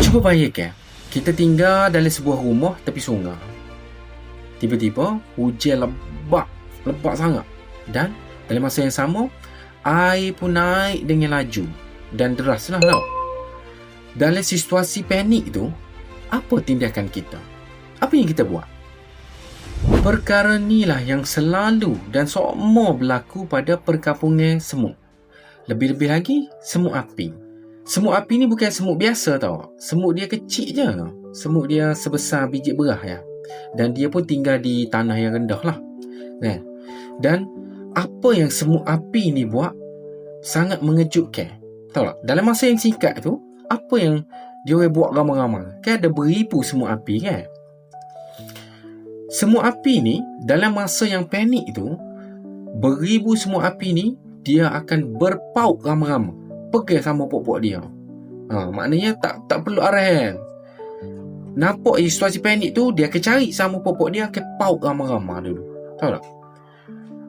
Cuba bayangkan, kita tinggal dalam sebuah rumah tepi sungai. Tiba-tiba hujan lebat sangat, dan dalam masa yang sama air pun naik dengan laju dan deras lah tau. Dalam situasi panik tu, apa tindakan kita? Apa yang kita buat? Perkara inilah yang selalu dan semua berlaku pada perkampungan semut. Lebih-lebih lagi, semut api. Semut api ni bukan semut biasa tau. Semut dia kecil je. Semut dia sebesar biji berah ya. Dan dia pun tinggal di tanah yang rendah lah. Dan apa yang semut api ni buat sangat mengejutkan. Tahu tak? Dalam masa yang singkat tu, apa yang dia buat ramai-ramai? Kan ada beribu semut api kan? Semut api ni dalam masa yang panik tu, beribu semut api ni dia akan berpaut ramai-ramai, pegang sama pokok dia. Maknanya tak perlu arahan. Nampak situasi panik tu, dia akan cari sama pokok dia, akan paut ramai-ramai dulu. Tahu tak?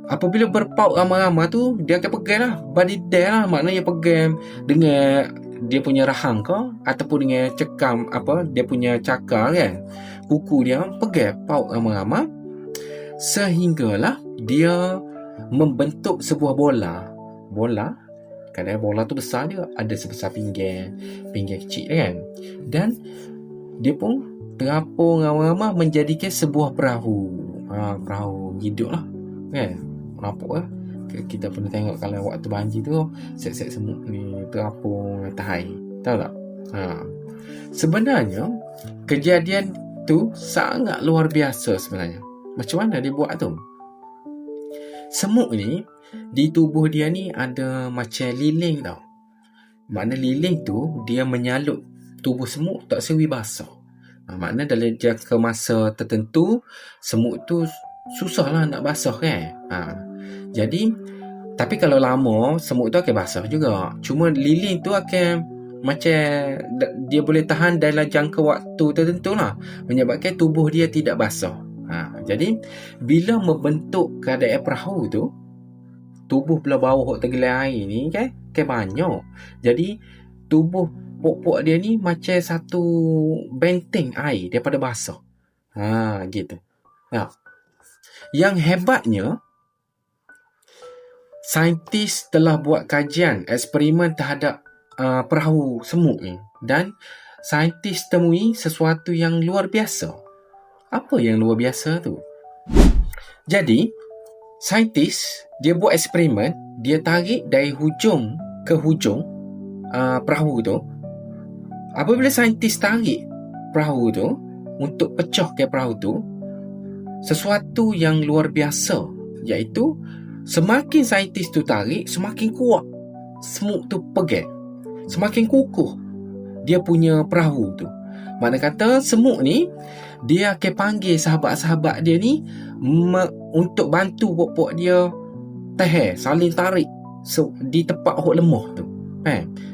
Apabila berpaut ramai-ramai tu, dia akan pegang lah badidai lah. Maknanya pegang dengan dia punya rahang ke, ataupun dengan cekam dia punya cakar kan, kuku dia pegang paut ramai-ramai, sehinggalah dia membentuk sebuah bola. Kadang bola tu besar dia, ada sebesar pinggan kecil kan. Dan dia pun terapung ramai-ramai menjadikan sebuah perahu. Perahu hidup lah kan. Nampak lah, kita pernah tengok kalau waktu banjir tu, set-set semut ni terapung atas air. Tahu tak? Sebenarnya kejadian tu sangat luar biasa sebenarnya. Macam mana dia buat tu? Semut ni, di tubuh dia ni ada macam liling tau. Makna liling tu dia menyalut tubuh semut tak sewi basah. Makna dalam jangka masa tertentu, semut tu susahlah nak basah kan. Jadi tapi kalau lama, semut tu akan basah juga. Cuma liling tu akan macam dia boleh tahan dalam jangka waktu tertentu lah, menyebabkan tubuh dia tidak basah. Jadi bila membentuk keadaan perahu tu, tubuh belah bawah tenggelam air ni kan banyak. Jadi tubuh pokok dia ni macam satu benteng air daripada basah. Gitu. Yang hebatnya, saintis telah buat kajian eksperimen terhadap perahu semut ni, dan saintis temui sesuatu yang luar biasa. Apa yang luar biasa tu? Jadi saintis dia buat eksperimen, dia tarik dari hujung ke hujung perahu tu. Apabila saintis tarik perahu tu untuk pecahkan perahu tu, sesuatu yang luar biasa, iaitu semakin saintis tu tarik, semakin kuat semut tu pegang, semakin kukuh dia punya perahu tu. Mana kata semut ni dia akan panggil sahabat-sahabat dia ni untuk bantu pokok dia tahan, saling tarik di tempat hok lemah tu.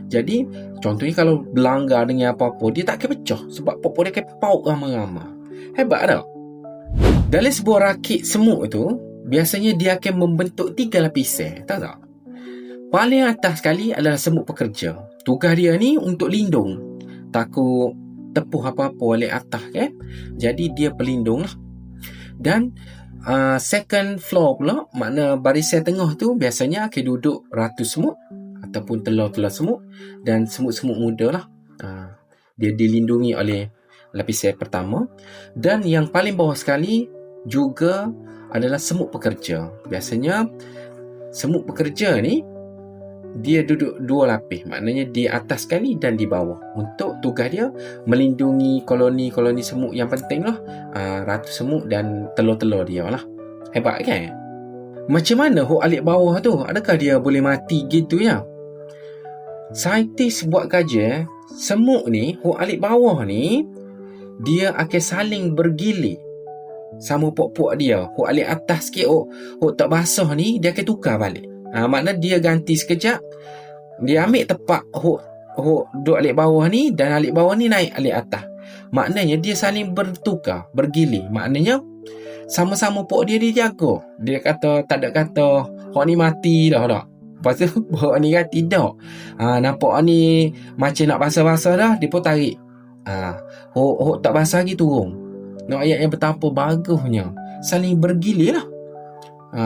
Jadi contohnya kalau berlanggar dengan apa-apa, dia tak akan pecah sebab pokok dia akan paut ramai-ramai. Hebat tak? Dalam sebuah rakit semut tu, biasanya dia akan membentuk 3 lapisan. Tahu tak? Paling atas sekali adalah semut pekerja. Tugas dia ni untuk lindung, takut tepuh apa-apa oleh atas kan. Jadi dia pelindung lah. Dan second floor pula, makna barisan tengah tu, biasanya akan duduk ratu semut ataupun telur-telur semut dan semut-semut muda lah. Dia dilindungi oleh lapisan pertama. Dan yang paling bawah sekali juga adalah semut pekerja. Biasanya semut pekerja ni dia duduk 2 lapis, maknanya di atas sekali dan di bawah, untuk tugas dia melindungi koloni-koloni semut yang penting lah, ratu semut dan telur-telur dia lah. Hebat kan? Macam mana hok alik bawah tu? Adakah dia boleh mati gitu ya? Saintis buat kajian, semut ni, hok alik bawah ni, dia akan saling bergilir sama pokok dia. Hok alik atas sikit, hok tak basah ni, dia akan tukar balik. Makna dia ganti sekejap, dia ambil tepat hok duduk alik bawah ni, dan alik bawah ni naik alik atas. Maknanya dia saling bertukar, bergilir. Maknanya sama-sama pok dia jaga. Dia kata, tak ada kata hok ni mati dah tak. Lepas tu hok ni kan tidak. Nampak ni macam nak basah-basah dah, dia pun tarik Hok tak bahasa lagi turun. Nak ayat yang betapa bagusnya. Saling bergilir lah.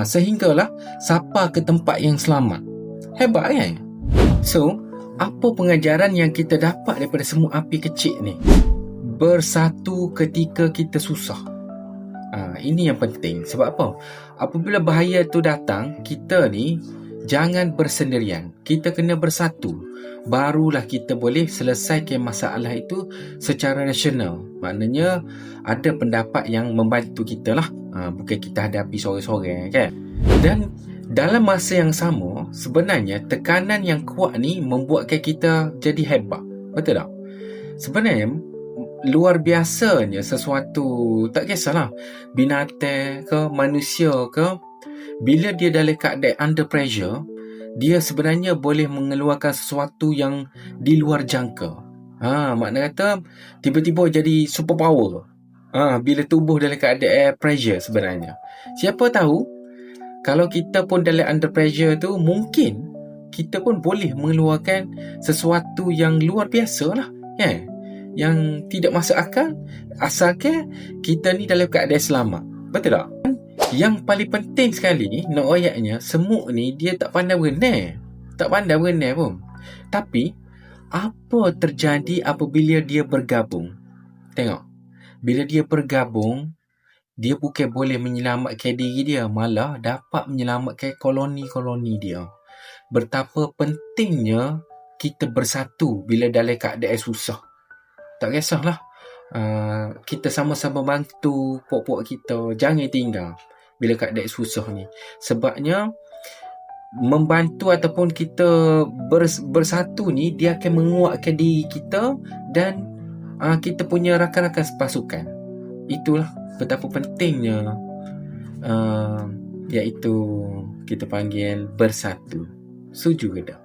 Sehinggalah sampai ke tempat yang selamat. Hebat kan? So, apa pengajaran yang kita dapat daripada semut api kecil ni? Bersatu ketika kita susah. Ini yang penting. Sebab apa? Apabila bahaya tu datang, kita ni jangan bersendirian. Kita kena bersatu. Barulah kita boleh selesaikan masalah itu secara rasional. Maknanya ada pendapat yang membantu kita lah. Bukan kita hadapi sorang-sorang kan. Dan dalam masa yang sama, sebenarnya tekanan yang kuat ni membuatkan kita jadi hebat. Betul tak? Sebenarnya luar biasanya sesuatu, tak kisahlah binatang ke manusia ke, bila dia dalam keadaan under pressure, dia sebenarnya boleh mengeluarkan sesuatu yang di luar jangka. Makna kata tiba-tiba jadi superpower. Bila tubuh dalam keadaan pressure sebenarnya. Siapa tahu kalau kita pun dalam under pressure tu, mungkin kita pun boleh mengeluarkan sesuatu yang luar biasa lah, yang tidak masuk akal, asalkan kita ni dalam keadaan selamat. Betul tak? Yang paling penting sekali ni, nak ayatnya, semut ni dia tak pandai berenang. Tak pandai berenang pun. Tapi apa terjadi apabila dia bergabung? Tengok, bila dia bergabung, dia bukan boleh menyelamatkan diri dia, malah dapat menyelamatkan koloni-koloni dia. Betapa pentingnya kita bersatu bila dalam keadaan susah. Tak kisahlah, kita sama-sama bantu pok-pok kita, jangan tinggal bila keadaan susah ni. Sebabnya membantu ataupun kita bersatu ni, dia akan menguatkan diri kita dan kita punya rakan-rakan pasukan. Itulah betapa pentingnya, iaitu kita panggil bersatu. Setuju ke tak?